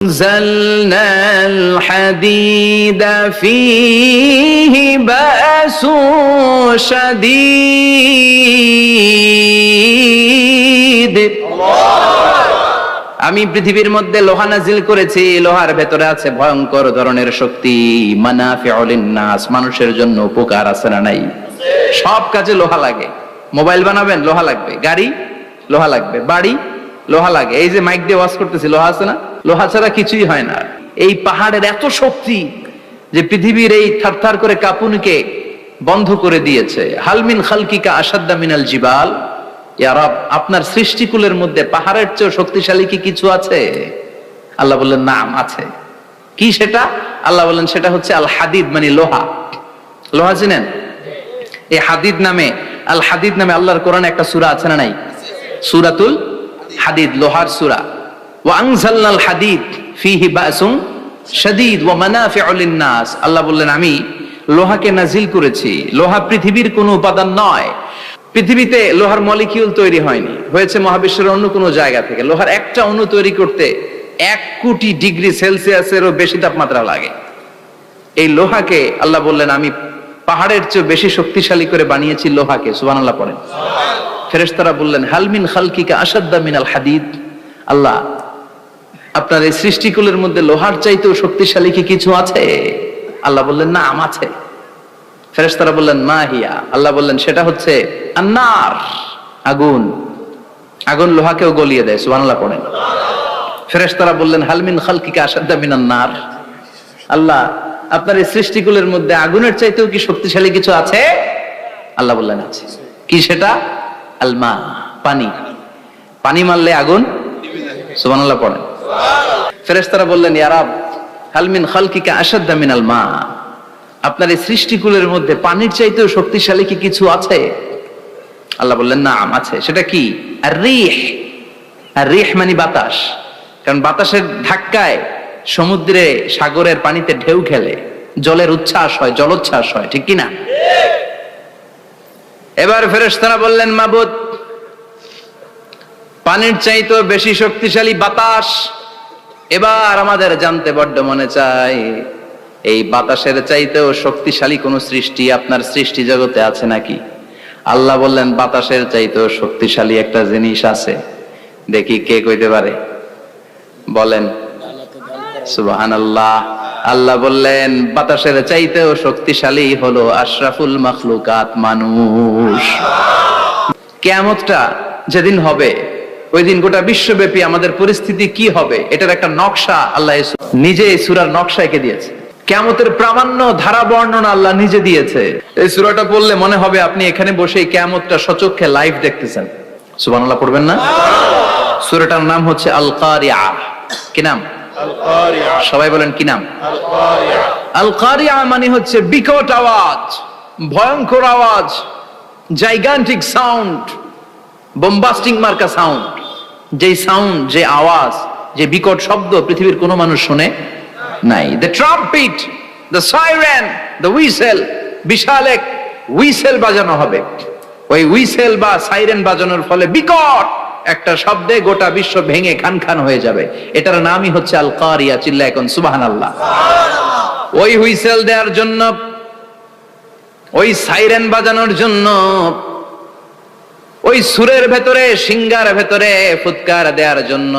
أنزلنا الحديد فيه بأس شديد আমি পৃথিবীর মধ্যে লোহা নাজিল করেছি, লোহার ভেতরে আছে ভয়ঙ্কর ধরনের শক্তি। মানাফিউ লিন-নাস, মানুষের জন্য উপকার আছে না নাই? সব কাজে লোহা লাগে। মোবাইল বানাবেন, লোহা লাগবে। গাড়ি, লোহা লাগবে। বাড়ি, লোহা লাগে। এই যে মাইক দিয়ে ওয়াজ করতেছি, লোহা আছে না? লোহা ছাড়া কিছুই হয় না। এই পাহাড়ের এত শক্তি যে পৃথিবীর এই থারথার করে কাঁপুনিকে বন্ধ করে দিয়েছে। হালমিন খালকিকা আসাদ্দা মিনাল জিবাল, ইয়া রব, আপনার সৃষ্টিকুলের মধ্যে পাহাড়ের চেয়ে শক্তিশালী কি কিছু আছে? আল্লাহ বললেন নাম আছে। কি সেটা? আল্লাহ বললেন সেটা হচ্ছে আল হাদিদ, মানে লোহা। লোহা চিনেন? এই হাদিদ নামে, আল হাদিদ নামে আল্লাহর কোরআনে একটা সূরা আছে না নাই? সূরাতুল হাদিদ, লোহার সূরা। ওয়া আনজালনাল হাদিদ ফীহি বাসুন শাদীদ ওয়া মানাফিউ লিন-নাস। আল্লাহ বললেন আমি লোহাকে নাজিল করেছি। লোহা পৃথিবীর কোনো উপাদান নয়। পৃথিবীতে লোহার মলিকিউল তৈরি হয়নি, হয়েছে মহাবিশ্বের অন্য কোনো জায়গা থেকে। লোহার একটা অণু তৈরি করতে 1 কোটি ডিগ্রি সেলসিয়াসেরও বেশি তাপমাত্রা লাগে। এই লোহাকে আল্লাহ বললেন আমি পাহাড়ের চেয়ে বেশি শক্তিশালী করে বানিয়েছি লোহাকে। সুবহানাল্লাহ পড়েন। ফেরেশতারা বললেন হালমিন খালকিকা আসাদ্দা মিনাল হাদিদ। আল্লাহ, আপনার এই সৃষ্টিকুলের মধ্যে লোহার চাইতেও শক্তিশালী কি কিছু আছে? আল্লাহ বললেন নাম আছে। ফেরেশতারা বললেন মা হিয়া। আল্লাহ বললেন সেটা হচ্ছে আন্নার, আগুন। আগুন লোহাকেও গলিয়ে দেয়। সুবহানাল্লাহ পড়েন। ফেরেশতারা বললেন হালমিন খালকিকা আসাদ্দা মিনান নার। আল্লাহ, আপনার এই সৃষ্টিকুলের মধ্যে আগুনের চাইতেও কি শক্তিশালী কিছু আছে? আল্লাহ বললেন আছে। কি সেটা? আল মা, পানি। পানি মারলে আগুন। সুবহানাল্লাহ পড়েন। ফেরেশতারা বললেন ইয়া রব, হালমিন খালকিকা আসাদ্দা মিনাল মা, আপনার এই সৃষ্টিকুলের মধ্যে পানির চাইতেও শক্তিশালী কি কিছু আছে? আল্লাহ বললেন নাম আছে। সেটা কি? আর রিহ। আর রিহ মানে বাতাস। কারণ বাতাসের ধাক্কায় সমুদ্রে, সাগরের পানিতে ঢেউ খেলে, জলের উচ্ছ্বাস হয়, জলোচ্ছ্বাস হয়, ঠিক কি না? এবার ফেরেশতারা বললেন মাবুদ, পানির চাইতেও বেশি শক্তিশালী বাতাস। এবার আমাদের জানতে বড্ড মনে চায়, এই বাতাসের চাইতেও শক্তিশালী কোন সৃষ্টি আপনার সৃষ্টি জগতে আছে নাকি? আল্লাহ বললেন বাতাসের চাইতেও শক্তিশালী একটা জিনিস আছে। দেখি কে কইতে পারে, বলেন। সুবহানাল্লাহ। আল্লাহ বললেন বাতাসের চাইতেও শক্তিশালী হলো আশরাফুল মাখলুকাত, মানুষ। কিয়ামতটা যেদিন হবে, ওই দিন গোটা বিশ্বব্যাপী আমাদের পরিস্থিতি কি হবে এটার একটা নকশা আল্লাহ নিজে এই সূরার নকশা এঁকে দিয়েছে। কিয়ামতের প্রামাণ্য ধারা বর্ণনা আল্লাহ নিজে দিয়েছে। এই সূরাটা পড়লে মনে হবে আপনি এখানে বসে কিয়ামতটা সচক্ষে লাইভ দেখতেছেন। সুবহানাল্লাহ পড়বেন না? সূরাটার নাম হচ্ছে আল কারিয়া। কি নাম? আল কারিয়া। সবাই বলেন কি নাম? আল কারিয়া। আল কারিয়া মানে হচ্ছে বিকট আওয়াজ, ভয়ঙ্কর আওয়াজ, জাইগান্টিক সাউন্ড, বোম্বাস্টিং মার্কা সাউন্ড। যে সাউন্ড, যে আওয়াজ, যে বিকট শব্দ পৃথিবীর কোনো মানুষ শুনে নাই। The trumpet, the siren, the whistle, বিশাল এক হুইসেল বাজানো হবে। ওই হুইসেল বা সাইরেন বাজানোর ফলে বিকট একটা শব্দে গোটা বিশ্ব ভেঙে খান খান হয়ে যাবে। এটার নামই হচ্ছে আল কারিয়া। চিল্লা এখন সুবহানাল্লাহ। ওই হুইসেল দেওয়ার জন্য, ওই সাইরেন বাজানোর জন্য, ওই সুরের ভেতরে, সিঙ্গার ভেতরে ফুৎকার দেওয়ার জন্য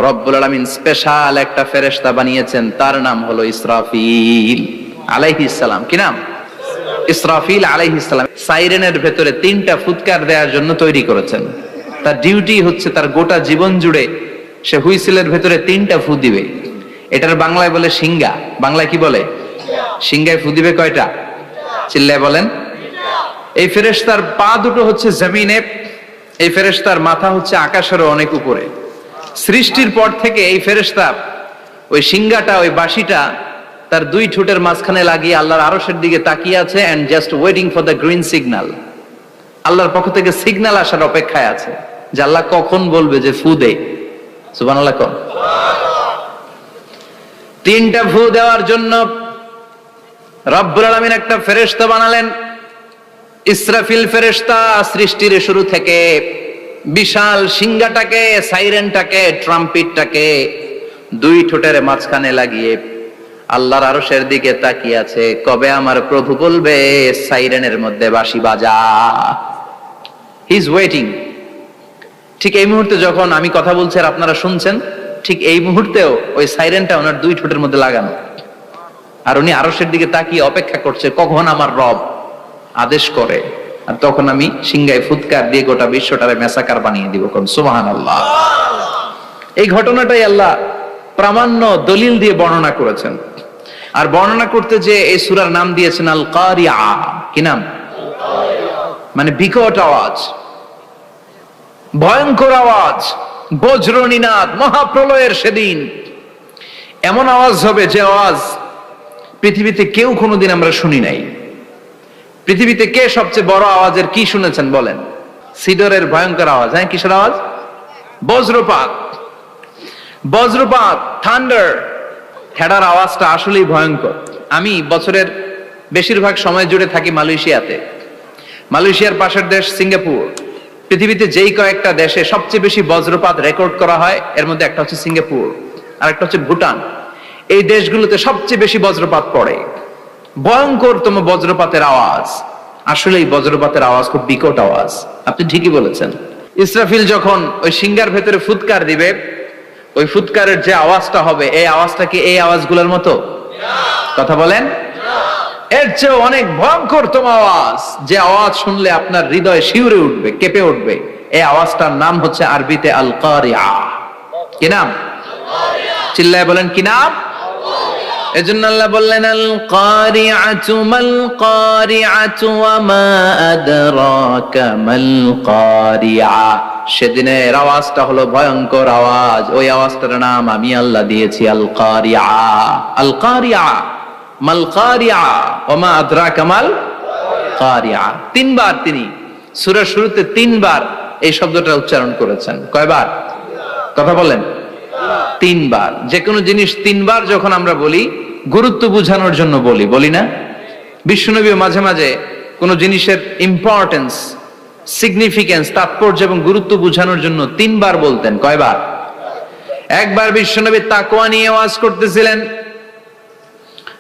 রব্বুল আলামিন স্পেশাল একটা ফেরেশতা বানিয়েছেন। তার নাম হলো ইসরাফিল আলাইহিস সালাম। কি নাম? ইসরাফিল আলাইহিস সালাম। সাইরেনের ভেতরে 3টা ফুৎকার দেওয়ার জন্য তৈরি করেছেন। তার ডিউটি হচ্ছে তার গোটা জীবন জুড়ে সে হুইসেলের ভেতরে 3টা ফু দিবে। এটার বাংলায় বলে সিঙ্গা। বাংলায় কি বলে? সিঙ্গায় ফু দিবে কয়টা? চিল্লায় বলেন। এই ফেরেশতার পা দুটো হচ্ছে জমিনে, এই ফেরেশতার মাথা হচ্ছে আকাশেরও অনেক উপরে। সৃষ্টির পর থেকে এই ফেরেশতা ওই সিঙ্গাটা, ওই বাঁশিটা তার 2 ঠোঁটের মাঝখানে লাগিয়ে আল্লাহর আরশের দিকে তাকিয়ে আছে, and just waiting for the green signal. আল্লাহর পক্ষ থেকে সিগন্যাল আসার অপেক্ষায় আছে যে আল্লাহ কখন বলবে যে ফু দে। সুবহানাল্লাহ। 3টা ফু দেওয়ার জন্য রব্বুল আলামিন একটা ফেরেশতা বানালেন। ইসরাফিল ফেরেশতা সৃষ্টির শুরু থেকে বিশাল সিংহাটাকে, সাইরেনটাকে, ট্রাম্পিটটাকে দুই ঠোঁটের মাঝখানে লাগিয়ে আল্লাহর আরশের দিকে তাকিয়ে আছে, কবে আমার প্রভু বলবে সাইরেনের মধ্যে বাঁশি বাজা। He is waiting. ঠিক এই মুহূর্তে যখন আমি কথা বলছি আর আপনারা শুনছেন, ঠিক এই মুহূর্তেও ওই সাইরেনটা ওনার দুই ঠোঁটের মধ্যে লাগানো, আর উনি আরশের দিকে তাকিয়ে অপেক্ষা করছে কখন আমার রব আদেশ করে, আর তখন আমি সিংহায় ফুৎকার দিয়ে গোটা বিশ্বটারে মেসাকার বানিয়ে দিব। কোন সুবহানাল্লাহ। এই ঘটনাটাই আল্লাহ প্রামাণ্য দলিল দিয়ে বর্ণনা করেছেন। আর বর্ণনা করতে যে এই সূরার নাম দিয়েছেন আল কারিআ। কি নাম? মানে বিকট আওয়াজ, ভয়ঙ্কর আওয়াজ, বজ্রনিনাদ, মহাপ্রলয়ের সেদিন এমন আওয়াজ হবে যে আওয়াজ পৃথিবীতে কেউ কোনোদিন আমরা শুনি নাই। পৃথিবীতে কে সবচেয়ে বড় আওয়াজের কি শুনেছেন বলেন? সিডরের ভয়ঙ্কর আওয়াজ। হ্যাঁ, কিসের আওয়াজ? বজ্রপাত। বজ্রপাত, থান্ডার, হেডার আওয়াজটা আসলেই ভয়ঙ্কর। আমি বছরের বেশিরভাগ সময় জুড়ে থাকি মালয়েশিয়াতে। মালয়েশিয়ার পাশের দেশ সিঙ্গাপুর। পৃথিবীতে যেই কয়েকটা দেশে সবচেয়ে বেশি বজ্রপাত রেকর্ড করা হয় এর মধ্যে একটা হচ্ছে সিঙ্গাপুর, আর একটা হচ্ছে ভুটান। এই দেশগুলোতে সবচেয়ে বেশি বজ্রপাত পড়ে। ভয়ঙ্করতম বজ্রপাতের আওয়াজ। আসলে এই বজ্রপাতের আওয়াজ খুব বিকট আওয়াজ। আপনি ঠিকই বলেছেন। ইসরাফিল যখন ওই সিংহার ভেতরে ফুৎকার দিবে, ওই ফুৎকারের যে আওয়াজটা হবে, এই আওয়াজটা কি এই আওয়াজগুলোর মতো? কথা বলেন। এর চেয়ে অনেক ভয়ঙ্করতম আওয়াজ, যে আওয়াজ শুনলে আপনার হৃদয় শিউরে উঠবে, কেঁপে উঠবে। এই আওয়াজটার নাম হচ্ছে আরবিতে আল কারিআ। কি নাম? চিল্লায় বলেন কি নাম? এজন্য আল্লাহ বললেন আল কারিআতু মাল কারিআতু ওয়া মা আদরাকা মাল কারিআ। সেদিনের আওয়াজটা হলো ভয়ঙ্কর আওয়াজ। ওই আওয়াজটার নাম আমি আল্লাহ দিয়েছি আল কারিআ। আল কারিআ মাল কারিআ ওয়া মা আদরাকা মাল কারিআ। তিনবার তিনি সূরার শুরুতে তিনবার এই শব্দটা উচ্চারণ করেছেন। কয়বার? কথা বলেন। তিনবার। যে কোনো জিনিস তিনবার যখন আমরা বলি, গুরুত্ব বোঝানোর জন্য বলি না? বিশ্বনবী মাঝে মাঝে কোন জিনিসের ইম্পর্টেন্স, সিগনিফিকেন্স, তাৎপর্য এবং গুরুত্ব বোঝানোর জন্য তিনবার বলতেন। কয়বার? একবার বিশ্বনবী তাকওয়া নিয়ে ওয়াজ করতেছিলেন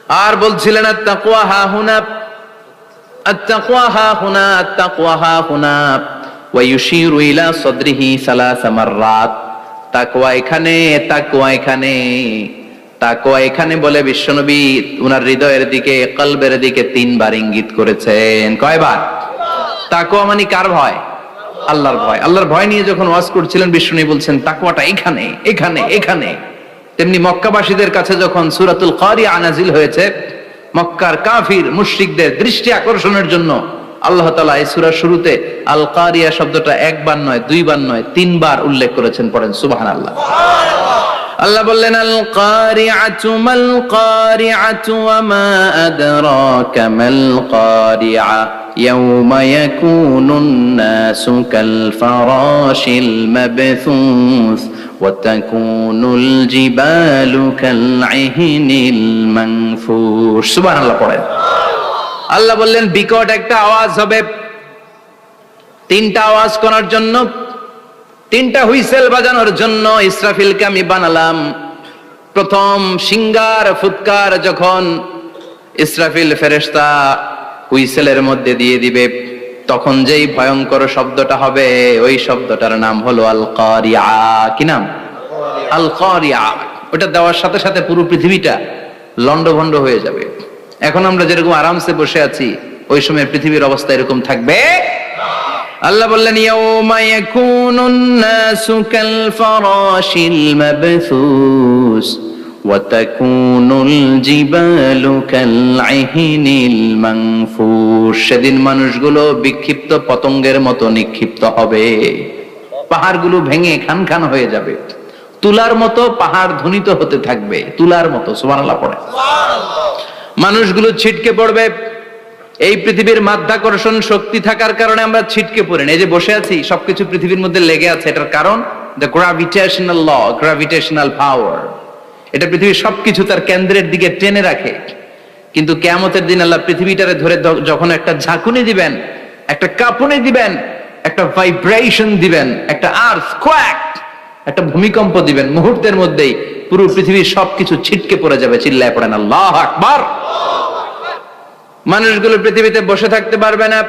আর বলছিলেন আত-তাকওয়া হা হুনা, আত-তাকওয়া হা হুনা, আত-তাকওয়া হা হুনা, ওয়া ইউশিরু ইলা সাদরিহি সালাসা মাররাত। তাকওয়া এখানে, তাকওয়া এখানে, তাকওয়া এখানে বলে বিশ্বনবী উনার হৃদয়ের দিকে, কলবের দিকে তিনবার ইঙ্গিত করেছেন। কয়বার? তাকওয়া মানে কার ভয়? আল্লাহর ভয়। আল্লাহর ভয় নিয়ে যখন ওয়াজ করছিলেন বিশ্বনবী বলছেন তাকওয়াটা এখানে, এখানে, এখানে। তেমনি মক্কাবাসীদের কাছে যখন সূরাতুল কারিআ নাজিল হয়েছে, মক্কার কাফির মুশরিকদের দৃষ্টি আকর্ষণের জন্য আল্লাহ তাআলা এই সূরার শুরুতে আল কারিআ শব্দটা একবার নয়, দুইবার নয়, তিনবার উল্লেখ করেছেন। পড়েন সুবহানাল্লাহ। আল্লাহ বললেন আল কারিআতু মাল কারিআতু ওয়া মা আদরাকা মাল কারিআ ইয়াউমা ইয়াকুনুন নাসু কাল ফারাশিল মাবথুস ওয়া তাকুনুল জিবালু কাল ইহনিল মানফুশ। সুবহানাল্লাহ পড়েন। আল্লাহ বললেন বিকট একটা আওয়াজ হবে। তিনটা আওয়াজ করার জন্য, তিনটা হুইসেল বাজানোর জন্য ইসরাফিলকে আমি বানালাম। প্রথম সিংহার ফুৎকার যখন ইসরাফিল ফেরেশতা হুইসেলের মধ্যে দিয়ে দিবে, তখন যেই ভয়ঙ্কর শব্দটা হবে, ওই শব্দটার নাম হলো আল কারিআ। কি নাম? আল কারিআ। ওটা দেওয়ার সাথে সাথে পুরো পৃথিবীটা লন্ডভন্ড হয়ে যাবে। এখন আমরা যেরকম আরামসে বসে আছি, ওই সময় পৃথিবীর অবস্থা এরকম থাকবে। আল্লাহ বললেন ইয়াউমা ইয়াকুনুন নাসু কাল ফারাশিল মাবথুস ওয়া তাকুনুল জিবালু কাল ইহনিল মানফুশ। সেদিন মানুষগুলো বিক্ষিপ্ত পতঙ্গের মতো নিক্ষিপ্ত হবে। পাহাড়গুলো ভেঙে খান খান হয়ে যাবে। তুলার মতো পাহাড় ধ্বনিত হতে থাকবে, তুলার মতো। সুবহানাল্লাহ পড়ে। মানুষগুলো ছিটকে পড়বে। এই পৃথিবীর মাধ্যাকর্ষণ শক্তি থাকার কারণে আমরা ছিটকে পড়ি না। এই যে বসে আছি, সবকিছু পৃথিবীর মধ্যে লেগে আছে। এটার কারণ দ্য গ্র্যাভিটেশনাল ল, গ্র্যাভিটেশনাল পাওয়ার। এটা পৃথিবীর সবকিছু তার কেন্দ্রের দিকে টেনে রাখে। কিন্তু কিয়ামতের দিন আল্লাহ পৃথিবীটারে ধরে যখন একটা ঝাঁকুনি দিবেন, একটা কাঁপুনি দিবেন, একটা ভাইব্রেশন দিবেন, একটা আর্থকোয়াক, একটা ভূমিকম্প দিবেন, মুহূর্তের মধ্যেই পুরো পৃথিবীর সবকিছু ছিটকে পড়ে যাবে। চিল্লায় পড়েন আল্লাহু আকবার। মানুষগুলো পৃথিবীতে বসে থাকতে পারবে না,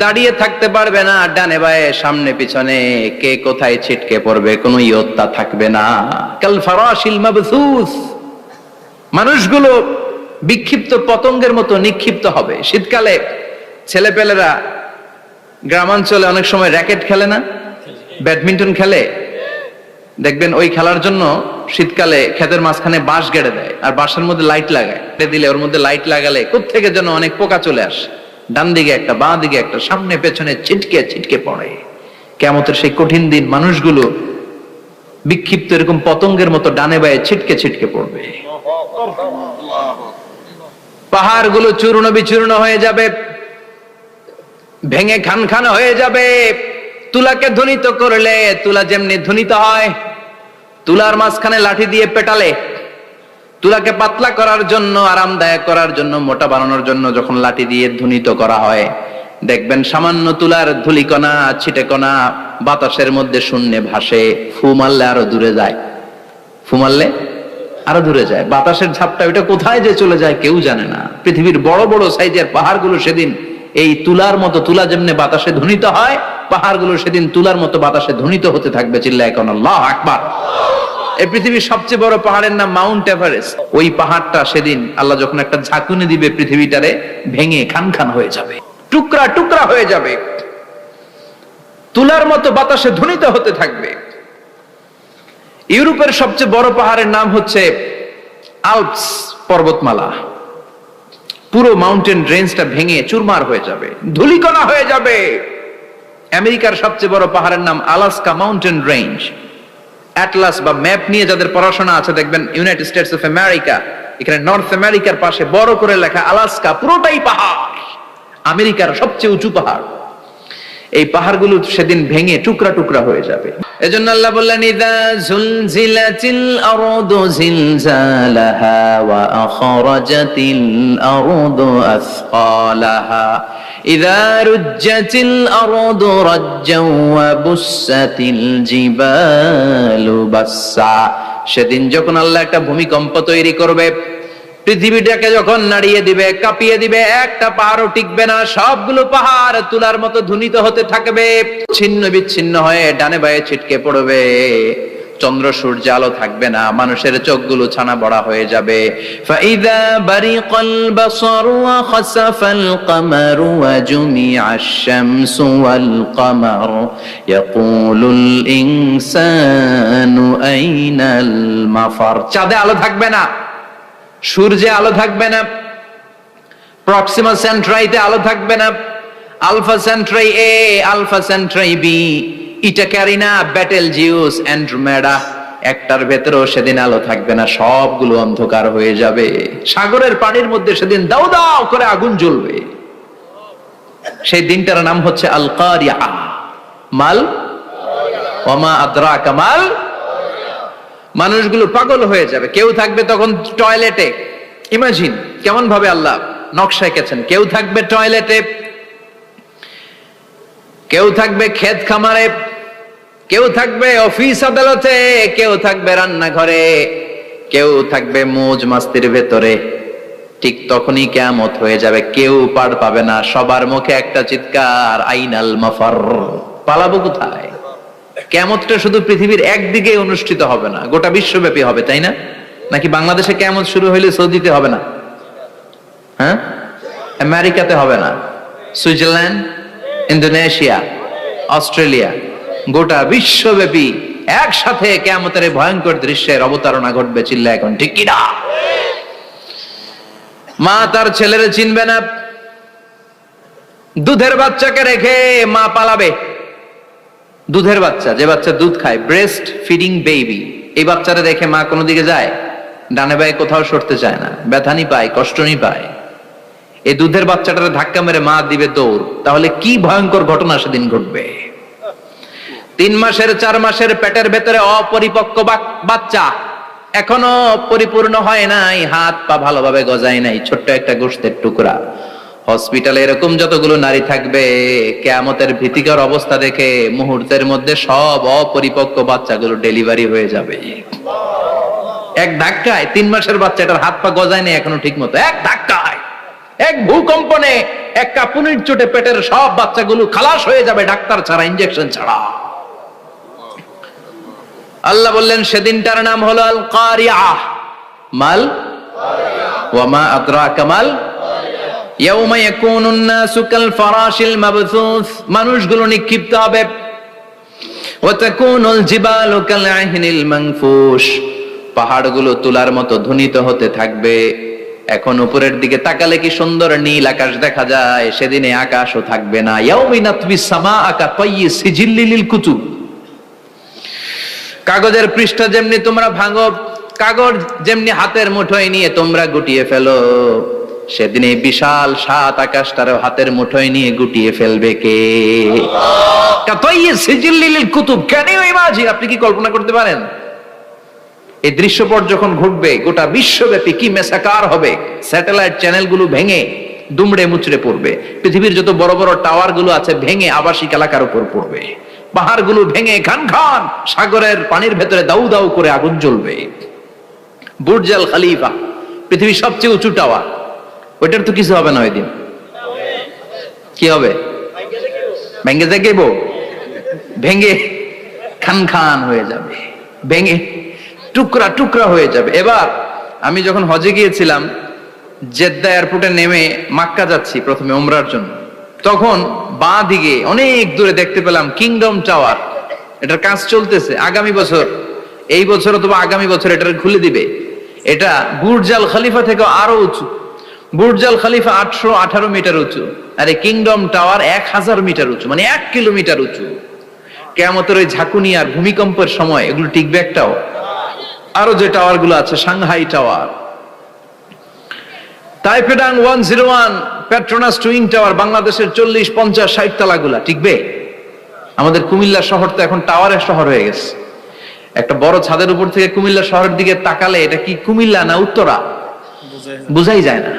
দাঁড়িয়ে থাকতে পারবে না, ডানে বায়ে সামনে পিছনে কে কোথায় ছিটকে পড়বে কোনো ইয়ত্তা থাকবে না। কাল ফারাশিল মাবসুস, মানুষগুলো বিক্ষিপ্ত পতঙ্গের মতো নিক্ষিপ্ত হবে। শীতকালে ছেলেপেলেরা গ্রামাঞ্চলে অনেক সময় র্যাকেট খেলে না, ব্যাডমিন্টন খেলে, দেখবেন ওই খেলার জন্য শীতকালে ক্ষেতের মাঝখানে বাঁশ গেড়ে দেয় আর বাঁশের মধ্যে লাইট লাগায়, দিলে ওর মধ্যে লাইট লাগালে কোত্থেকে যেন অনেক পোকা চলে আসে, ডান দিকে একটা বাঁ দিকে একটা, সামনে পেছনে ছিটকে ছিটকে পড়ে। কিয়ামতের সেই কঠিন দিন মানুষগুলো বিক্ষিপ্ত এরকম পতঙ্গের মতো ডানে বায়ে ছিটকে ছিটকে পড়বে। পাহাড়গুলো চূর্ণ বিচূর্ণ হয়ে যাবে, ভেঙে খান খান হয়ে যাবে। তুলাকে ধ্বনিত করলে তুলা যেমনি ধ্বনিত হয়, তুলার মাঝখানে লাঠি দিয়ে পেটালে, তুলাকে পাতলা করার জন্য, আরামদায়ক করার জন্য, মোটা বানানোর জন্য যখন লাঠি দিয়ে ধ্বনিত করা হয়, দেখবেন সামান্য তুলার ধুলিকণা ছিটেকণা বাতাসের মধ্যে শূন্যে ভাসে, ফু মারলে আরো দূরে যায়, ফু মারলে আরো দূরে যায়। বাতাসের ঝাপটা ওইটা কোথায় যে চলে যায় কেউ জানে না। পৃথিবীর বড় বড় সাইজের পাহাড়গুলো সেদিন এই তুলার মতো, তুলা যেমনি বাতাসে ধ্বনিত হয়, পাহাড়গুলো সেদিন তুলার মতো বাতাসে ধ্বনিত হতে থাকবে। চিল্লায় এখন আল্লাহু আকবার। এই পৃথিবীর সবচেয়ে বড় পাহাড়ের নাম মাউন্ট এভারেস্ট। ওই পাহাড়টা সেদিন আল্লাহ যখন একটা ঝাঁকুনি দিবে, পৃথিবীটারে ভেঙে খান খান হয়ে যাবে, টুকরা টুকরা হয়ে যাবে, তুলার মতো বাতাসে ধ্বনিত হতে থাকবে। ইউরোপের সবচেয়ে বড় পাহাড়ের নাম হচ্ছে আল্পস পর্বতমালা। পুরো মাউন্টেন রেঞ্জটা ভেঙে চুরমার হয়ে যাবে, ধূলিকণা হয়ে যাবে। আমেরিকার সবচেয়ে বড় পাহাড়ের নাম আলাস্কা মাউন্টেন রেঞ্জ। অ্যাটলাস বা ম্যাপ নিয়ে যাদের পড়াশোনা আছে দেখবেন ইউনাইটেড স্টেটস অফ আমেরিকা, এখানে নর্থ আমেরিকার পাশে বড় করে লেখা আলাস্কা, পুরোটাই পাহাড়, আমেরিকার সবচেয়ে উঁচু পাহাড়। এই পাহাড়গুলো সেদিন ভেঙে টুকরা টুকরা হয়ে যাবে। এজন্য আল্লাহ বললেন ইযা যুলজিলাতিল আরদু জিলজালাহা ওয়া আখরাজাতিল আরদু আসকালাহা ইযা রুজ্জাতিল আরদু রাজ্জাও ওয়া বুসাতিল জিবালু বাসসা। সেদিন যখন আল্লাহ একটা ভূমিকম্প তৈরি করবে, পৃথিবীটাকে যখন নাড়িয়ে দিবে, কাঁপিয়ে দিবে, একটা পাহাড়ও টিকবে না, সবগুলো পাহাড় তুলার মতো ধ্বনিত হতে থাকবে, ছিন্ন বিচ্ছিন্ন হয়ে ডানে বায়ে ছিটকে পড়বে। চন্দ্র সূর্য আলো থাকবে না, মানুষের চোখগুলো ছানা বড়া হয়ে যাবে। ফাইদা বারিকাল বাসারু ওয়া খাসাফাল কামারু ওয়া জুমিআশ শামসু ওয়াল কামার ইয়াকুলুল ইনসানু আইনাল মাফার। চাঁদে আলো থাকবে না, সূর্যে আলো থাকবে না, প্রক্সিমা সেন্ট্রাইতে আলো থাকবে না, আলফা সেন্ট্রাই এ, আলফা সেন্ট্রাই বি, ইটা ক্যারিনা, ব্যাটেল জিউস, অ্যান্ড্রোমেডা, একটার ভেতরেও সেদিন আলো থাকবে না, সবগুলো অন্ধকার হয়ে যাবে। সাগরের পানির মধ্যে সেদিন দাউ দাউ করে আগুন জ্বলবে। সেই দিনটার নাম হচ্ছে আল কারিয়া। মাল ওমা আদরাকা মাল। মানুষগুলো পাগল হয়ে যাবে। কেউ থাকবে তখন টয়লেটে, ইমাজিন কেমন ভাবে আল্লাহ নকশা এঁকেছেন। কেউ থাকবে টয়লেটে, কেউ থাকবে ক্ষেত খামারে, কেউ থাকবে অফিস আদালতে, কেউ থাকবে রান্নাঘরে, কেউ থাকবে মৌজ মাস্তির ভেতরে। ঠিক তখনই কিয়ামত হয়ে যাবে, কেউ পার পাবে না, সবার মুখে একটা চিৎকার, আইনাল মাফার। পালাবো কোথায়? কিয়ামতটা শুধু পৃথিবীর একদিকে অনুষ্ঠিত হবে না, গোটা বিশ্বব্যাপী হবে, তাই না? নাকি বাংলাদেশে কিয়ামত শুরু হইলে সৌদিতে হবে না? হ্যাঁ, আমেরিকাতে হবে না, সুইজারল্যান্ড, ইন্দোনেশিয়া, অস্ট্রেলিয়া, গোটা বিশ্বব্যাপী একসাথে কিয়ামতের ভয়ঙ্কর দৃশ্যের অবতারণা ঘটবে। চিল্লা এখন ঠিক কিনা? মা তার ছেলেরে চিনবে না, দুধের বাচ্চাকে রেখে মা পালাবে। দুধের বাচ্চা, যে বাচ্চা দুধ খায়, ব্রেস্ট ফিডিং বেবি, এই বাচ্চারা দেখে মা কোনো দিকে যায়, ডানে বায়ে কোথাও সরতে চায় না, ব্যথানি পায়, কষ্টনি পায়। এই দুধের বাচ্চাটারে ধাক্কা মেরে মা দিবে দৌড়। তাহলে কি ভয়ঙ্কর ঘটনা সেদিন ঘটবে। 3 মাসের 4 মাসের পেটের ভেতরে অপরিপক্ক বাচ্চা, এখনো পরিপূর্ণ হয় নাই, হাত পা ভালোভাবে গজায় নাই, ছোট্ট একটা গোশতের টুকরা। হসপিটালে এরকম যতগুলো নারী থাকবে, কিয়ামতের ভীতিকর অবস্থা দেখে মুহূর্তের মধ্যে সব অপরিপক্ক বাচ্চাগুলো ডেলিভারি হয়ে যাবে। এক ধাক্কায় 3 মাসের বাচ্চাটার হাত পা গজায় নেই এখনো ঠিক মতো, এক ধাক্কায়, এক ভূকম্পনে, এক কাঁপুনির চোটে পেটের সব বাচ্চাগুলো খালাস হয়ে যাবে ডাক্তার ছাড়া, ইনজেকশন ছাড়া। আল্লাহ বললেন সেদিনটার নাম হলো আল কারিআহ। মাল ওয়া মা আদরাকা মাল ইয়াউমা ইয়াকুনুন নাসু কাল ফারাশিল মাবথুস, মানুষগুলো নিক্ষিপ্ত হবে। ওয়া তাকুনুল জিবালু কাল আহিনিল মানফুশ, পাহাড়গুলো তুলার মতো ধ্বনিত হতে থাকবে। এখন উপরের দিকে তাকালে কি সুন্দর নীল আকাশ দেখা যায়, সেদিনে আকাশও থাকবে না। ইয়াউমিনাতবিস সামাআ কাতায়্যি সিজিল্লিল লিল কুতুব, কাগজের পৃষ্ঠা যেমনি তোমরা ভাঙো, কাগজ যেমনি হাতের মুঠোয় নিয়ে তোমরা গুটিয়ে ফেলো, সেদিন এই বিশাল 7 আকাশটারও হাতের মুঠোয় নিয়ে গুটিয়ে ফেলবে কে? কাতায়্যি সিজিল্লিল লিল কুতুব। Can you imagine? আপনি কি কল্পনা করতে পারেন এই দৃশ্যপট যখন ঘটবে গোটা বিশ্বব্যাপী কি মেসাকার হবে? স্যাটেলাইট চ্যানেলগুলো ভেঙে দুমড়ে মুচড়ে পড়বে, পৃথিবীর যত বড় বড় টাওয়ার গুলো আছে ভেঙে আবাসিক এলাকার উপর পড়বে, পাহাড়গুলো ভেঙে খান খান সাগরের পানির ভেতরে দাউ দাউ করে আগুন জ্বলবে। বুর্জ আল খলিফা পৃথিবীর সবচেয়ে উঁচু টাওয়ার, ওইটার তো কিছু হবে না, ওই দিন কি হবে? ভেঙে যাইব, ভেঙে খান খান হয়ে যাবে, ভেঙে টুকরা টুকরা হয়ে যাবে। এবার আমি যখন হজে গিয়েছিলাম, জেদ্দা এয়ারপোর্টে নেমে মক্কা যাচ্ছি প্রথমে উমরার জন্য, তখন বাঁ দিকে অনেক দূরে দেখতে পেলাম কিংডম টাওয়ার। এটার কাজ চলতেছে, আগামী বছর, এই বছর অথবা আগামী বছর এটা খুলে দিবে। এটা বুর্জ আল খলিফা থেকে আরো উঁচু। বুর্জ আল খলিফা 818 মিটার উঁচু, আর এই কিংডম টাওয়ার 1000 মিটার উঁচু, মানে 1 কিলোমিটার উঁচু। কিয়ামতের ওই ঝাঁকুনি আর ভূমিকম্পের সময় এগুলো টিকবে একটাও? আরো যে টাওয়ার গুলো আছে, সাংহাই টাওয়ার, তাইপেডাং 101, পেট্রোনাস টুইং টাওয়ার, বাংলাদেশের 40, 50, 60 তলাগুলা টিকবে? আমাদের কুমিল্লা শহর তো এখন টাওয়ারের শহর হয়ে গেছে। একটা বড় ছাদের উপর থেকে কুমিল্লা শহরের দিকে তাকালে এটা কি কুমিল্লা না উত্তরা বুঝাই যায় না।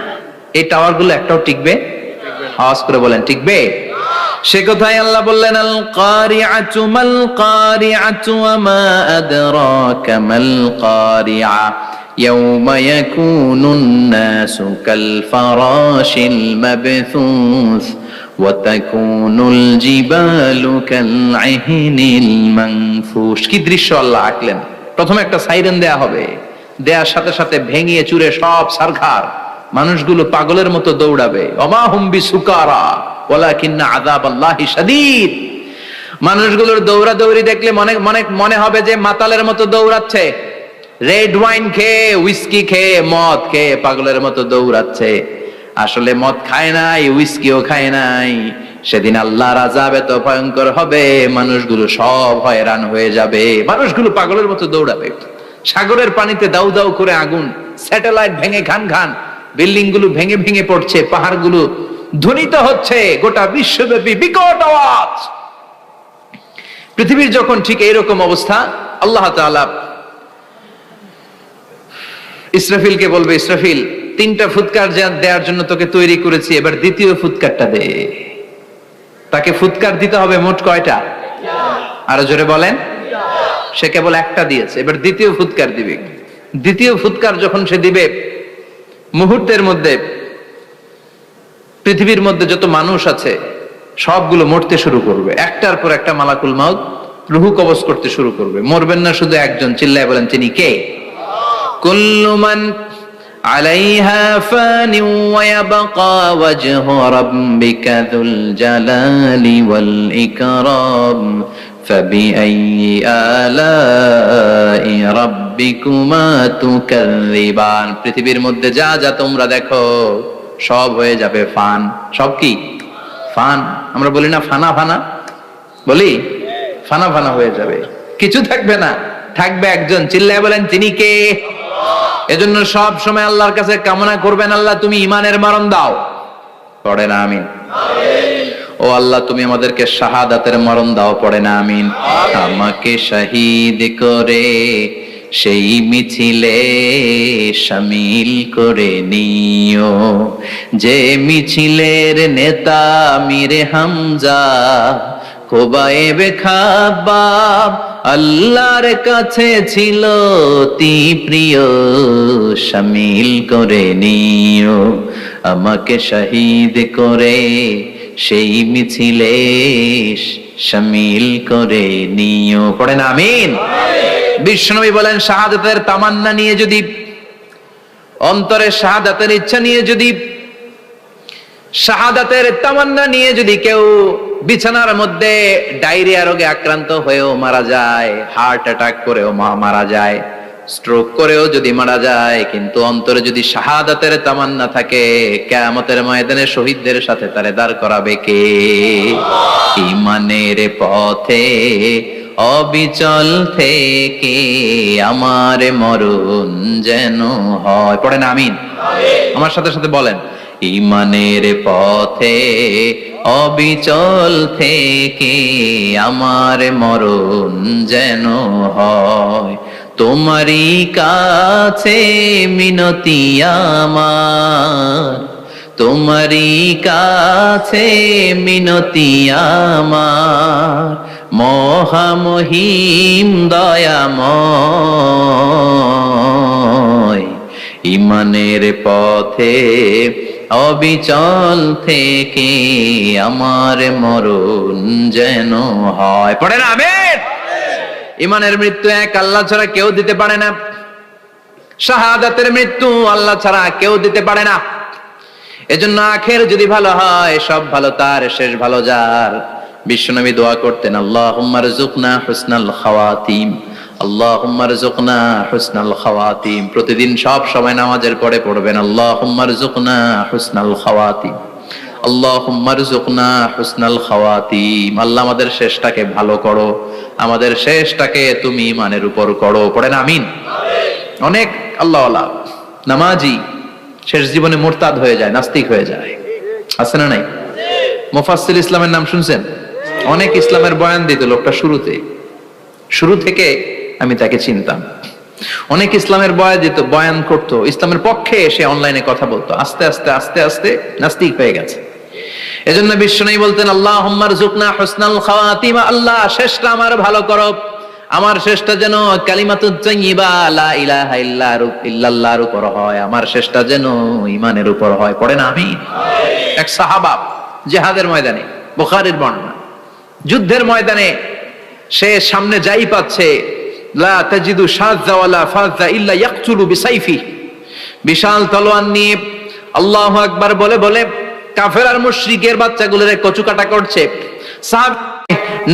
এই টাওয়ার গুলো একটাও টিকবে? আওয়াজ করে বলেন টিকবে? সে কথাই আল্লাহ বললেন আল কারিআতু মাল কারিআতু ওয়া মা আদরাকা মাল কারিআ ইয়াউমা ইয়াকুনুন নাসু কাল ফারাশিল মাবথুস ওয়া তাকুনুল জিবালু কাল আহিনিল মানফুশ। কি দৃশ্য আল্লাহ আঁকলেন! প্রথমে একটা সাইরেন দেয়া হবে, দেয়ার সাথে সাথে ভেঙে চুরে সব সারখার, মানুষগুলো পাগলের মতো দৌড়াবে। ওমা হুম বিসুকারা ওয়ালাকিন্না আযাবাল্লাহি শাদীদ। মানুষগুলোর দৌড়াদৌড়ি দেখলে মনে হবে যে মাতালের মতো দৌড়াচ্ছে, রেড ওয়াইন খেয়ে, হুইস্কি খেয়ে, মদ খেয়ে পাগলের মতো দৌড়াচ্ছে। আসলে মদ খায় নাই, হুইস্কিও খায় নাই। সেদিন আল্লাহর আযাব এত ভয়ঙ্কর হবে, মানুষগুলো সব হয়রান হয়ে যাবে, মানুষগুলো পাগলের মতো দৌড়াবে। সাগরের পানিতে দাউ দাউ করে আগুন, স্যাটেলাইট ভেঙে খান খান, বিল্ডিং গুলো ভেঙে ভেঙে পড়ছে, পাহাড়গুলো ধ্বনিত হচ্ছে, গোটা বিশ্বব্যাপী বিকট আওয়াজ। পৃথিবীর যখন ঠিক এইরকম অবস্থা, আল্লাহ তাআলা ইসরাফিলকে বলবে, ইসরাফিল 3টা ফুৎকার দেওয়ার জন্য তোকে তৈরি করেছি, এবার দ্বিতীয় ফুৎকারটা দে। তাকে ফুৎকার দিতে হবে মোট কয়টা? আরো জোরে বলেন। সে কেবল একটা দিয়েছে, এবার দ্বিতীয় ফুৎকার দিবে। দ্বিতীয় ফুৎকার যখন সে দিবে, মুহূর্তের মধ্যে পৃথিবীর মধ্যে যত মানুষ আছে সবগুলো মরতে শুরু করবে, একটার পর একটা মালাকুল মাউত রুহু কবজ করতে শুরু করবে। মরবেন না শুধু একজন, চিল্লায় বলেন তিনি কে? কুল্লু মান আলাইহা ফানি ওয়া ইয়াবকা ওয়াজহু রাব্বিকা যুল জালালি ওয়াল ইকরাম ফাবিআইয়ি আলাই রাব্বিকুমা তুকাযযিবান। পৃথিবীর মধ্যে যা যা তোমরা দেখো সব হয়ে যাবে ফান। সব কি? ফান। আমরা বলি না ফানা ফানা, বলি ফানা ফানা হয়ে যাবে, কিছু থাকবে না, থাকবে একজন, চিল্লায় বলেন তিনি কে? এজন্য সব সময় আল্লাহর কাছে কামনা করবেন, আল্লাহ তুমি ঈমানের মরণ দাও। পড়ে না আমিন? ও আল্লাহ তুমি আমাদেরকে শাহাদাতের মরণ দাও। পড়ে না আমিন? আমাকে শহীদ করে সেই মিছিলে শামিল করে নিও। যে মিছিলের নেতা মীর হামজা খোবায়েবে খাব্বাব আল্লাহর কাছে ছিল অতি প্রিয়, শামিল করে নিও। আমাকে শহীদ করে সেই মিছিলে শামিল করে নিও। পড়েন আমিন। বিশ্বনবী বলেন, শাহাদাতের তামান্না নিয়ে যদি, অন্তরে শাহাদাতের ইচ্ছা নিয়ে যদি, শাহাদাতের তামান্না নিয়ে যদি কেউ বিছানার মধ্যে ডায়রিয়া রোগে আক্রান্ত হয়েও মারা যায়, হার্ট অ্যাটাক করেও মারা যায়, স্ট্রোক করেও যদি মারা যায়, কিন্তু অন্তরে যদি শাহাদাতের তামান্না থাকে, কিয়ামতের ময়দানে শহীদদের সাথে তারে দাঁড় করাবে কে? ঈমানের পথে অবিচল থেকে আমার মরণ যেন হয়। পড়েন আমিন। আমার সাথে সাথে বলেন, ঈমানের পথে অবিচল থেকে আমার মরণ যেন হয়। তোমারই কাছে মিনতি আমার, তোমারই কাছে মিনতি আমার, মহামহিম দয়াময়। ঈমানের পথে অবিচল থেকে আমার মরণ যেন হয়। পড়েন আমিন। ঈমানের মৃত্যু এক, আল্লাহ ছাড়া কেউ দিতে পারে না। শাহাদাতের মৃত্যু আল্লাহ ছাড়া কেউ দিতে পারে না। এজন্য আখের যদি ভালো হয়, সব ভালো তার, শেষ ভালো যার। বিশ্বনবী দোয়া করতেন, আল্লাহুম্মা রযুকনা হুসনাল খাওয়াতিম, আল্লাহুম্মা রযুকনা হুসনাল খাওয়াতিম। প্রতিদিন সব সময় নামাজের পরে পড়বেন, আল্লাহুম্মা রযুকনা হুসনাল খাওয়াতিম, আল্লাহুম্মা রযুকনা হুসনাল খাওয়াতিম। আল্লাহ আমাদের শেষটাকে ভালো করো, আমাদের শেষটাকে তুমি ঈমানের উপর করো। পড়েন আমিন। অনেক আল্লাহওয়ালা নামাজি শেষ জীবনে মুরতাদ হয়ে যায়, নাস্তিক হয়ে যায়, আছে না নাই? মুফাসসির ইসলামের নাম শুনছেন? অনেক ইসলামের বয়ান দিত লোকটা শুরু থেকে আমি তাকে চিনতাম। অনেক ইসলামের বয়ান করত, ইসলামের পক্ষে এসে অনলাইনে কথা বলতো। আস্তে আস্তে আস্তে আস্তে নাস্তিক হয়ে গেছে। এজন্য বিশ্বনবী বলতেন, আল্লাহুম্মা রযুকনা হুসনাল খাওয়াতিম, আল্লাহ শেষটা আমার ভালো করো, আমার শেষটা যেন কালিমাতুত তাইয়্যিবা লা ইলাহা ইল্লাল্লাহর উপর হয়, আমার শেষটা যেন ঈমানের উপর হয়। পড়েন আমিন। এক সাহাবা জিহাদের ময়দানে, বুখারীর বর্ণনা, যুদ্ধের ময়দানে সে সামনে যাই পাচ্ছে, লা তাজিদু শাযা ওয়ালা ফাযা ইল্লা ইয়াকতুলু বিসাইফি, বিশাল তলোয়ার নিয়ে আল্লাহু আকবার বলে বলে কাফের আর মুশরিকের বাচ্চাগুলোরে কচুকাটা করছে। সাহাবী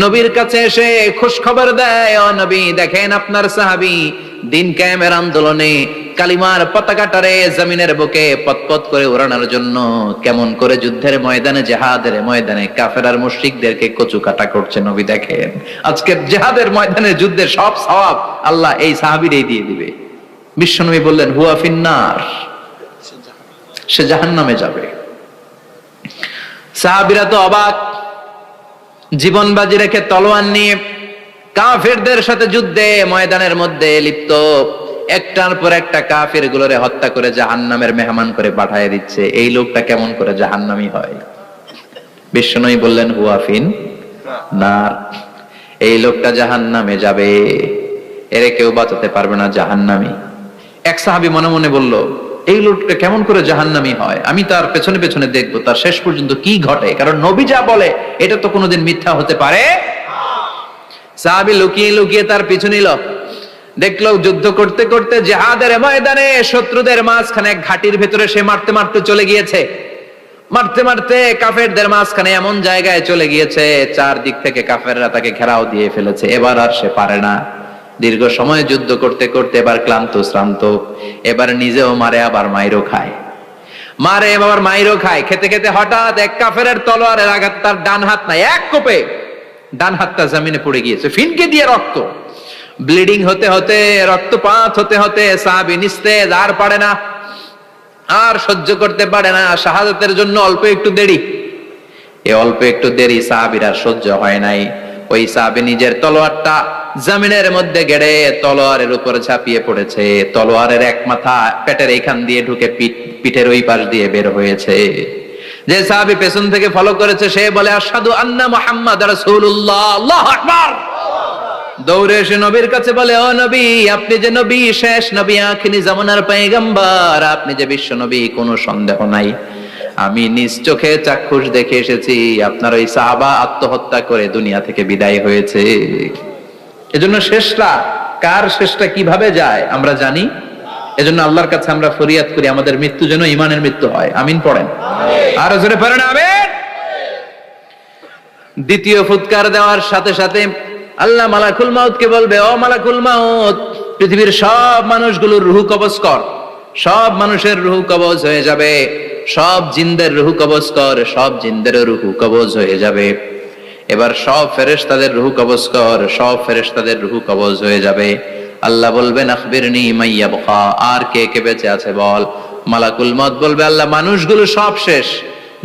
নবীর কাছে এসে খুশ খবর দেয়, ও নবী দেখেন আপনার সাহাবী দিন কায়েমের আন্দোলনে কালিমার পতাকাটারে জমিনের বুকে পতপত করে ওড়ানোর জন্য কেমন করে যুদ্ধের ময়দানে, জিহাদের ময়দানে কাফের আর মুশরিকদেরকে কচুকাটা করছে। নবী দেখেন, আজকের জিহাদের ময়দানে যুদ্ধের সব সওয়াব আল্লাহ এই সাহাবীরই দিয়ে দিবে। বিশ্বনবী বললেন, হুয়া ফিন্নার, সে জাহান্নামে যাবে। সাহাবীরা তো অবাক, জীবন বাজি রেখে তলোয়ার নিয়ে কাফেরদের সাথে যুদ্ধে ময়দানের মধ্যে লিপ্ত, একটার পর একটা কাফের গুলোরে হত্যা করে জাহান্নামের মেহমান করে পাঠিয়ে দিচ্ছে। এই লোকটা কেমন করে জাহান্নামী হয়? বিশ্বনবী বললেন, হুয়া ফিন নার, এই লোকটা জাহান্নামে যাবে, এরে কেউ বাঁচাতে পারবে না, জাহান্নামী। এক সাহাবী মনে মনে বলল, এই লোকটা কেমন করে জাহান্নামী হয়, আমি তার পেছনে পেছনে দেখবো তার শেষ পর্যন্ত কি ঘটে, কারণ নবী যা বলে এটা তো কোনোদিন মিথ্যা হতে পারে। সাহাবী লুকিয়ে লুকিয়ে তার পিছু নিল। দেখলো যুদ্ধ করতে করতে জিহাদের ময়দানে শত্রুদের মাঝখানে এক ঘাটির ভেতরে সে মারতে মারতে চলে গিয়েছে। মারতে মারতে কাফেরদের মাঝখানে এমন জায়গায় চলে গিয়েছে, চারদিক থেকে কাফেররা তাকে ঘেরাও দিয়ে ফেলেছে। এবার আর সে পারে না। দীর্ঘ সময় যুদ্ধ করতে করতে এবার ক্লান্ত শ্রান্ত, এবার নিজেও মারে আবার মাইরও খায়, মারে আবার মাইরও খায়। খেতে খেতে হঠাৎ এক কাফেরের তলোয়ারের আঘাত তার ডান হাত নাই, এক কোপে ডান হাতটা জমিনে পড়ে গিয়েছে, ফিনকে দিয়ে রক্ত, ব্লিডিং হতে হতে, রক্তপাত হতে হতে সাহাবী নিস্তেজ, আর পারে না, আর সহ্য করতে পারে না। শাহাদাতের জন্য অল্প একটু দেরি, এই অল্প একটু দেরি সাহাবীর আর সহ্য হয় নাই। ওই সাহাবী নিজের তলোয়ারটা জমিনের মধ্যে গেড়ে তলোয়ারের উপর ঝাঁপিয়ে পড়েছে। তলোয়ারের এক মাথা পেটের এইখান দিয়ে ঢুকে পিঠের ওই পাশ দিয়ে বের হয়েছে। যে সাহাবী পেছন থেকে ফলো করেছে সে বলে আশহাদু আন্না মুহাম্মাদ রাসূলুল্লাহ, আল্লাহু আকবার। দৌড়ে এসে নবীর কাছে বলে, ও নবী, আপনি যে নবী, শেষ নবী, আখিরি জামানার পয়গম্বর, আপনি যে বিশ্ব নবী, কোনো সন্দেহ নাই। আমি নিজ চোখে চাক্ষুষ দেখে এসেছি আপনার ওই সাহাবা আত্মহত্যা করে দুনিয়া থেকে বিদায় হয়েছে। এজন্য শেষটা কার, শেষটা কিভাবে যায় আমরা জানি। এজন্য আল্লাহর কাছে আমরা ফরিয়াদ করি আমাদের মৃত্যু যেন ঈমানের মৃত্যু হয়। আমিন পড়েন, আর জোরে পড়েন আমিন। দ্বিতীয় ফুৎকার দেওয়ার সাথে সাথে আল্লাহ মালাকুল মাউতকে বলবে, ও মালাকুল মাউত, পৃথিবীর সব মানুষগুলোর রূহ কবজ কর। সব মানুষের রূহ কবজ হয়ে যাবে। সব জিনদের রূহ কবজ কর। সব জিনদের রূহ কবজ হয়ে যাবে। এবার সব ফেরেশতাদের রূহ কবজ কর। সব ফেরেশতাদের রূহ কবজ হয়ে যাবে। আল্লাহ বলবেন আখবিরনি মাইয়া বকা, আর কে কে বেঁচে আছে বল। মালাকুল মাউত বলবে, আল্লাহ মানুষগুলো সব শেষ,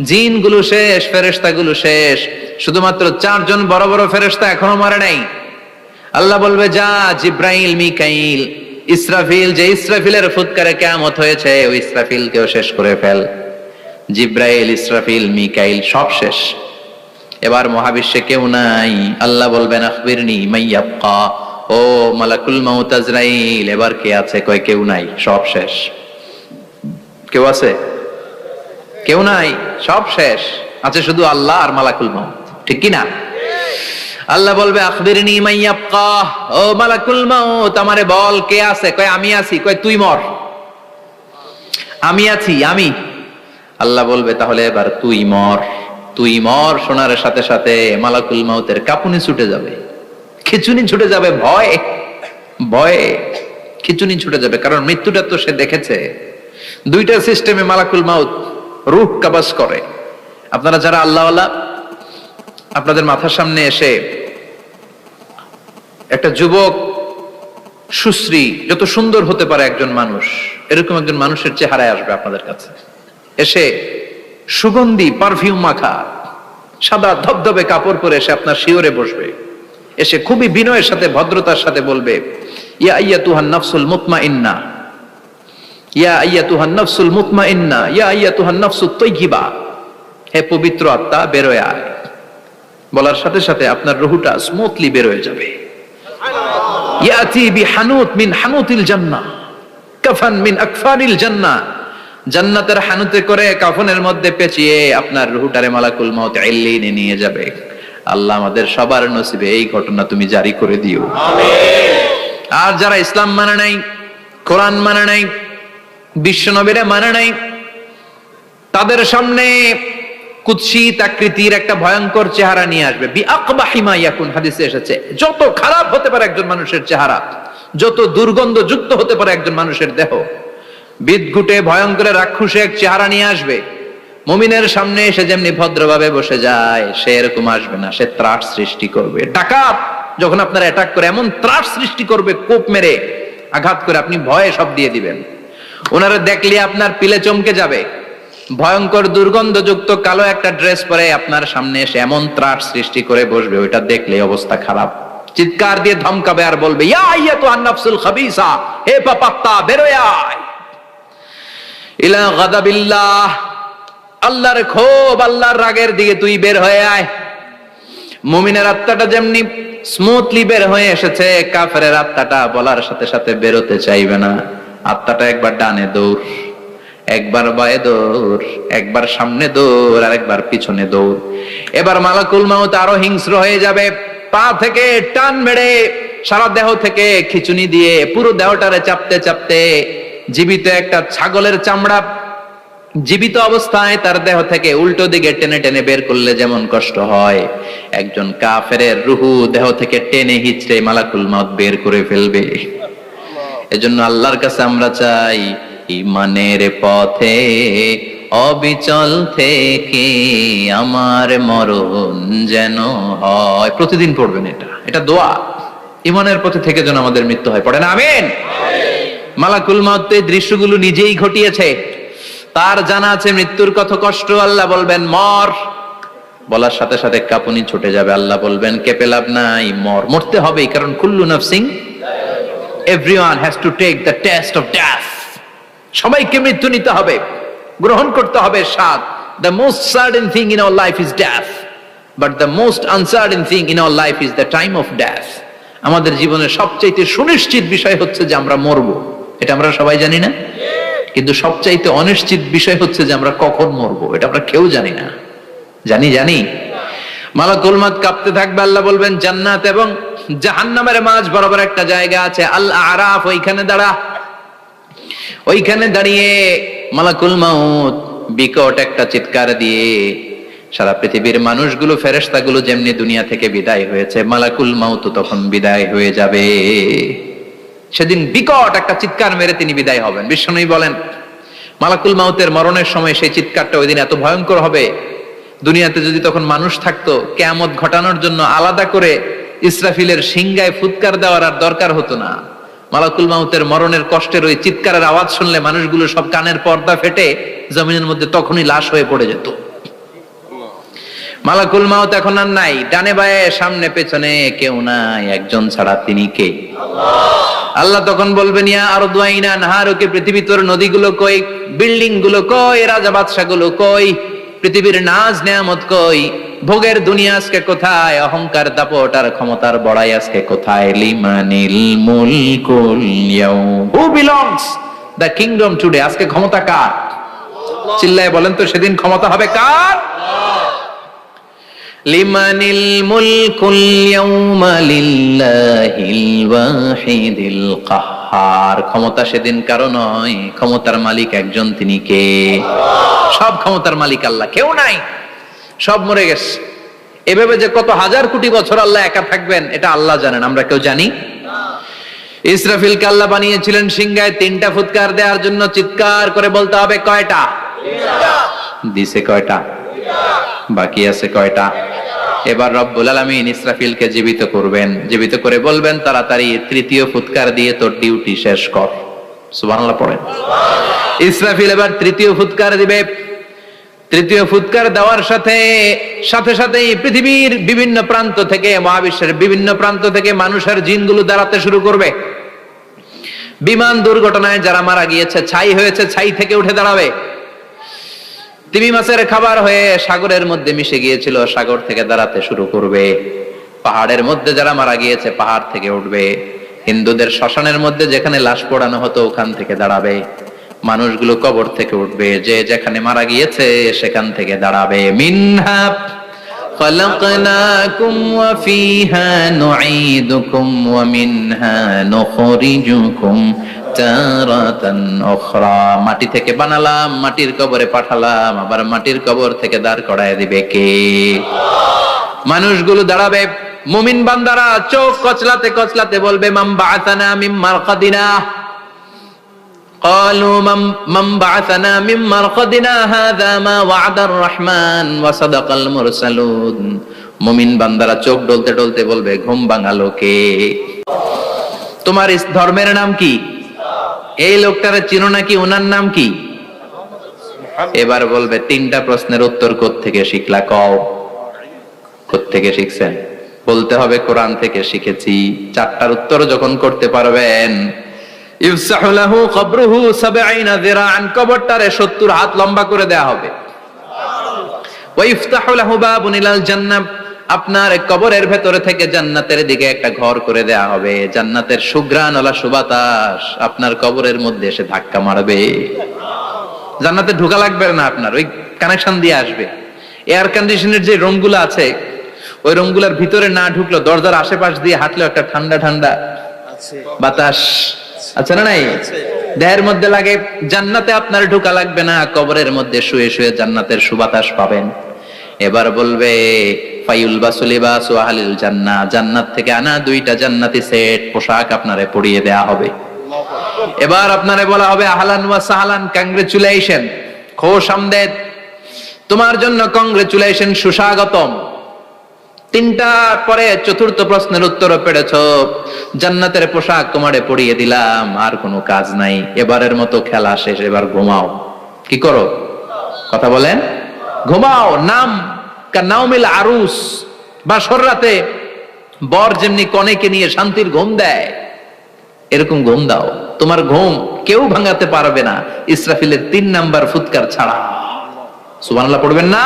জিনগুলো শেষ, ফেরেশতাগুলো শেষ, শুধুমাত্র 4 জন বড় বড় ফেরেশতা এখনো মরে নাই। আল্লাহ বলবে, যা জিব্রাইল, মিকাইল, ইসরাফিল, যে ইসরাফিলের ফুৎকারে কিয়ামত হয়েছে ওই ইসরাফিলকেও শেষ করে ফেল। জিব্রাইল, ইসরাফিল, মিকাইল সব শেষ। এবার মহাবিশ্বে কেউ নাই। আল্লাহ বলবেন আখবিরনি মাইয়াবকা, ও মালাকুল মাউত আজরাইল, এবার কে আছে? কয় কেউ নাই, সব শেষ। কেউ আছে? কেউ নাই, সব শেষ। আছে শুধু আল্লাহ আর মালাকুল মাউত, ঠিক কি না? আল্লাহ বলবে আখবিরনি মাইয়াবকা, ও মালাকুল মাউত আমারে বল কে আছে? কয় আমি আছি। কয় তুই মর। আমি আছি, আমি। আল্লাহ বলবে তাহলে এবার তুই মর। তুই মর শোনার সাথে সাথে মালাকুল মাউতের কাঁপুনি ছুটে যাবে, খিচুনি ছুটে যাবে, ভয় ভয়ে খিচুনি ছুটে যাবে। কারণ মৃত্যুটা তো সে দেখেছে। দুইটা সিস্টেমে মালাকুল মাউত রূহ কবজ করে। আপনারা যারা আল্লাহওয়ালা, আপনাদের মাথার সামনে এসে একটা যুবক, সুশ্রী, যত সুন্দর হতে পারে একজন মানুষ, এরকম একজন মানুষের চেহারায় আসবে আপনাদের কাছে। এসে সুগন্ধি পারফিউম মাখা সাদা ধবধবে কাপড় পরে এসে আপনার শিওরে বসবে। এসে খুবই বিনয়ের সাথে, ভদ্রতার সাথে বলবে, ইয়া আইয়াতুহান নাফসুল মুতমাইন্না, ইয়া আইয়াতুহান নাফসুল মুতমাইন্না, ইয়া আইয়াতুহান নাফসুত তাইয়্যিবা, হে পবিত্র আত্মা বেরোয় আয়। বলার সাথে সাথে আপনার রুহটা স্মুথলি বের হয়ে যাবে। ইয়াতি বিহানুত মিন হানুতিল জান্নাহ, কাফান মিন আকফানিল জান্নাহ, জান্নাতের হানুতে করে কাফনের মধ্যে পেঁচিয়ে আপনার রুহটারে মালাকুল মাউত ইল্লিনে নিয়ে যাবে। আল্লাহ আমাদের সবার নসিবে এই ঘটনা তুমি জারি করে দিও, আমিন। আর যারা ইসলাম মানে নাই, কোরআন মানে নাই, বিশ্ব নবীরে মানে নাই, তাদের সামনে কুৎসিত আকৃতির একটা ভয়ঙ্কর চেহারা নিয়ে আসবে। বিআকবাহি মা ইয়াকুন, হাদিসে এসেছে যত খারাপ হতে পারে একজন মানুষের চেহারা, যত দুর্গন্ধ যুক্ত হতে পারে একজন মানুষের দেহ, বিদঘুটে ভয়ঙ্কর রাক্ষসে এক চেহারা নিয়ে আসবে। মুমিনের সামনে এসে যেমনি ভদ্রভাবে বসে যায়, সে এরকম আসবে না। সে ত্রাস সৃষ্টি করবে। ডাকাত যখন আপনার অ্যাটাক করে এমন ত্রাস সৃষ্টি করবে, কোপ মেরে আঘাত করে আপনি ভয়ে সব দিয়ে দিবেন। ওনারা দেখলে আপনার পিলে চমকে যাবে। ভয়ঙ্কর দুর্গন্ধযুক্ত কালো একটা ড্রেস পরে আপনার সামনে এসে এমন ত্রাস সৃষ্টি করে বসবে, ওইটা দেখলে অবস্থা খারাপ। চিৎকার দিয়ে ধমকাবে আর বলবে, ইয়া আইয়াতুহান নাফসুল খাবিসা, হে পাপাত্তা বেরোয় আয় ইলা গাদাবিল্লাহ, আল্লাহর ক্ষোভ, আল্লাহর রাগের দিকে তুই বের হয়ে আয়। মুমিনের আত্মাটা যেমনি স্মুথলি বের হয়ে এসেছে, কাফেরের আত্মাটা বলার সাথে সাথে বেরোতে চাইবে না। আত্মাটা একবার ডানে দৌড়, একবার বায়ে দৌড়, একবার সামনে দৌড়, আর একবার পিছনে দৌড়। এবার মালাকুল মাউত আরো হিংস্র হয়ে যাবে। পা থেকে টান মেরে সারা দেহ থেকে খিচুনি দিয়ে পুরো দেহটারে চাপতে চাপতে জীবিত একটা ছাগলের চামড়া জীবিত অবস্থায় তার দেহ থেকে উল্টো দিকে টেনে টেনে বের করলে যেমন কষ্ট হয়, একজন কাফেরের রুহু দেহ থেকে টেনে হিচড়ে মালাকুল মাউত বের করে ফেলবে। এজন্য আল্লাহর কাছে আমরা চাই, ঈমানের পথে অবিচল থেকে আমার মরণ যেন হয়। প্রতিদিন পড়বেন এটা দোয়া। ঈমানের পথে থেকে যেন আমাদের মৃত্যু হয়। পড়েন আমিন। মালাকুল মাউত এই দৃশ্যগুলো নিজেই ঘটিয়েছে। তার জানা আছে মৃত্যুর কত কষ্ট। আল্লাহ বলবেন মর, বলার সাথে সাথে কাঁপুনি ছুটে যাবে। আল্লাহ বলবেন কেঁপে লাভ নাই, মরতে হবেই, কারণ কুল্লু নাফসিন, everyone has to take the taste of death. সবাইকে মৃত্যু নিতে হবে, গ্রহণ করতে হবে স্বাদ। The most certain thing in our life is death, but the most uncertain thing in our life is the time of death. আমাদের জীবনের সবচাইতে সুনিশ্চিত বিষয় হচ্ছে যে আমরা মরবো, এটা আমরা সবাই জানি না? কিন্তু সবচাইতে অনিশ্চিত বিষয় হচ্ছে যে আমরা কখন মরবো, এটা আমরা কেউ জানি না। জানি মালাকুল মউত কাঁপতে থাকবে। আল্লাহ বলবেন জান্নাত এবং জাহান্নামের মাঝ বরাবর একটা জায়গা আছে, আল আরাফ, ওইখানে দাঁড়া। ওইখানে দাঁড়িয়ে মালাকুল মউত বিকট একটা চিৎকার দিয়ে সারা পৃথিবীর মানুষগুলো, ফেরেশতাগুলো যেমনি দুনিয়া থেকে বিদায় হয়েছে, মালাকুল মউত তখন বিদায় হয়ে যাবে। সেদিন বিকট একটা চিৎকার মেরে তিনি বিদায় হবেন। বিশ্বনবী বলেন মালাকুল মউতের মরণের সময় সেই চিৎকারটা ওই দিন এত ভয়ঙ্কর হবে, দুনিয়াতে যদি তখন মানুষ থাকতো, কিয়ামত ঘটানোর জন্য আলাদা করে ইসরাফিলের সিংগায় ফুৎকার দেওয়ার আর দরকার হতো না। মালাকুল মউতের মরণের কষ্টের ওই চিৎকারের আওয়াজ শুনলে মানুষগুলো সব কানের পর্দা ফেটে জমিনের মধ্যে তখনই লাশ হয়ে পড়ে যেত। মালাকুল মউত এখন আর নাই, ডানে বায়ে সামনে পেছনে কেউ নাই, একজন ছাড়া, তিনি কে? আল্লাহ তখন বলবেন ইয়া আরদু আইনা নাহারুকে, পৃথিবী তোর নদীগুলো কই, বিল্ডিং গুলো কই, রাজা বাদশা গুলো কই, পৃথিবীর নাজ নেয়ামত কই, ভোগের দুনিয়া আজকে কোথায়, অহংকার দাপট আর ক্ষমতার বড়াই আজকে কোথায়? লিমানিল মুলকুল ইয়াউম, who belongs the kingdom today, আজকে ক্ষমতা কার? চিল্লায় বলেন তো সেদিন ক্ষমতা হবে কার? লিমানিল মুলকুল ইয়াউমা লিল্লাহিল ওয়াহিদিল কাহ্হার, ক্ষমতা সেদিন কারো নয়, ক্ষমতার মালিক একজন, তিনি কে? সব ক্ষমতার মালিক আল্লাহ, কেউ নাই, সব মরে গেছে। এভাবে যে কত হাজার কোটি বছর আল্লাহ একা থাকবেন এটা আল্লাহ জানেন, আমরা কেউ জানি? ইসরাফিলকে আল্লাহ বানিয়েছিলেন সিংহায় 3টা ফুৎকার দেওয়ার জন্য, চিৎকার করে বলতে হবে কয়টা? দিছে কয়টা? বাকি আছে কয়টা? এবার রব্বুল আলামিন ইসরাফিলকে জীবিত করবেন, জীবিত করে বলবেন তাড়াতাড়ি 3য় ফুৎকার দিয়ে তোর ডিউটি শেষ কর। সুবহানাল্লাহ পড়েন। ইসরাফিল এবার 3য় ফুৎকার দিবে। 3য় ফুৎকার দেওয়ার সাথে সাথেই পৃথিবীর বিভিন্ন প্রান্ত থেকে, মহাবিশ্বের বিভিন্ন প্রান্ত থেকে মানুষের জিনগুলো দাঁড়াতে শুরু করবে। বিমান দুর্ঘটনায় যারা মারা গিয়েছে, ছাই হয়েছে, ছাই থেকে উঠে দাঁড়াবে। তিমি মাছের খাবার হয়ে সাগরের মধ্যে মিশে গিয়েছিল, সাগর থেকে দাঁড়াতে শুরু করবে। পাহাড়ের মধ্যে যারা মারা গিয়েছে, পাহাড় থেকে উঠবে। হিন্দুদের শ্মশানের মধ্যে যেখানে লাশ পোড়ানো হতো, ওখান থেকে দাঁড়াবে। মানুষগুলো কবর থেকে উঠবে, যে যেখানে মারা গিয়েছে সেখান থেকে দাঁড়াবে। মিনহা খালাকনাকুম ওয়া ফিহা নুঈদুকুম ওয়া মিনহা নুখরিজুকুম তারাতান উখরা, মাটি থেকে বানালাম, মাটির কবরে পাঠালাম, আবার মাটির কবর থেকে দাঁড় করায় দিবে কে? মানুষগুলো দাঁড়াবে। মুমিন বান্দারা চোখ কচলাতে কচলাতে বলবে মান বাআসানা মিন মারকাদিনা, قالوا من بعثنا من مرقدنا هذا ما وعد الرحمن وصدق المرسلون। মুমিন বান্দারা চোখ ডলতে ডলতে বলবে ঘুম ভাঙালো কে? তোমার ধর্মের নাম কি? এই লোকটারে চিনো নাকি? ওনার নাম কি? এবার বলবে 3টা প্রশ্নের উত্তর কোত্থেকে শিখলা কও? কোত্থেকে শিখছেন? বলতে হবে কোরআন থেকে শিখেছি। 4টার উত্তর যখন করতে পারবেন, ইফসাহু লাহু কবরুহু 70 যিরাআন, কবরটারে 70 হাত লম্বা করে দেয়া হবে। ওয়া ইফতাহু লাহু বাবুন ইলাল জান্নাহ, আপনার কবরের ভেতরে থেকে জান্নাতের দিকে একটা ঘর করে দেয়া হবে। জান্নাতের সুঘ্রাণওয়ালা সুবাতাস আপনার কবরের মধ্যে এসে ধাক্কা মারবে। জান্নাতে ঢোকা লাগবে না, আপনার ওই কানেকশন দিয়ে আসবে। এয়ার কন্ডিশনের যে রুমগুলো আছে, ওই রুমগুলোর ভিতরে না ঢুকলো, দরজার আশেপাশ দিয়ে হাঁটলেও একটা ঠান্ডা ঠান্ডা বাতাস আছে না নাই? দেহের মধ্যে লাগে। জান্নাতে আপনার ঢোকা লাগবে না, কবরের মধ্যে শুয়ে শুয়ে জান্নাতের সুবাতাস পাবেন। এবার বলবে ফায়ুলবাসু লিবাসু আহলিল জান্নাহ, জান্নাত থেকে আনা 2টা জান্নাতি সেট পোশাক আপনারে পরিয়ে দেয়া হবে। এবার আপনারে বলা হবে আহলান ওয়া সাহলান, কংগ্রেচুলেশন, খোশ আমদেদ, তোমার জন্য কংগ্রেচুলেশন, সুস্বাগতম। 3টা পরে 4র্থ প্রশ্নের উত্তরও পেরেছো, জান্নাতের পোশাক তোমারে পরিয়ে দিলাম, আর কোনো কাজ নাই, এবারের মতো খেলা শেষ, এবার ঘুমাও। কি করো? কথা বলেন। ঘুমাও, নাম, কানাউমিল আরুস, বাসর রাতে বর যেমনি কনেকে নিয়ে শান্তির ঘুম দেয়, এরকম ঘুম দাও। তোমার ঘুম কেউ ভাঙাতে পারবে না ইসরাফিলের 3 নাম্বার ফুৎকার ছাড়া। সুবহানাল্লাহ পড়বেন না?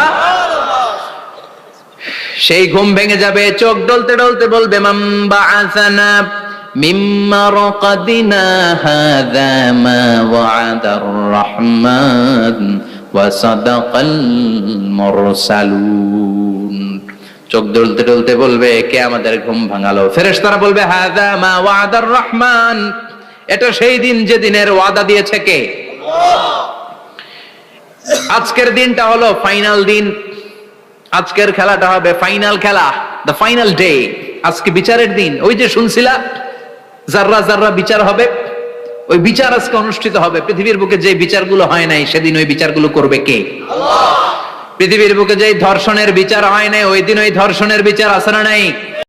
সেই ঘুম ভেঙে যাবে, চোখ ডলতে ডলতে বলবে মান বাআসানা মিন মারকাদিনা হাযা মা ওয়া'দার রাহমান ওয়া সাদাকাল মুরসালুন। চোখ ডলতে ডলতে বলবে, কে আমাদের ঘুম ভাঙালো? ফেরেশতারা বলবে হাযা মা ওয়া'দার রাহমান, এটা সেই দিন যে দিনের ওয়াদা দিয়েছে কে? আল্লাহ। আজকের দিনটা হলো ফাইনাল দিন, আজকের খেলাটা হবে ফাইনাল খেলা, দ্য ফাইনাল ডে। আজকে বিচারের দিন। ওই যে শুনছিলা জাররা জাররা বিচার হবে, ওই বিচার আজকে অনুষ্ঠিত হবে। পৃথিবীর বুকে যে বিচারগুলো হয় নাই সেদিন ওই বিচারগুলো করবে কে? আল্লাহ। পৃথিবীর বুকে যে ধর্ষণের বিচার হয় নাই ওই দিন ওই ধর্ষণের বিচার আছে না নাই?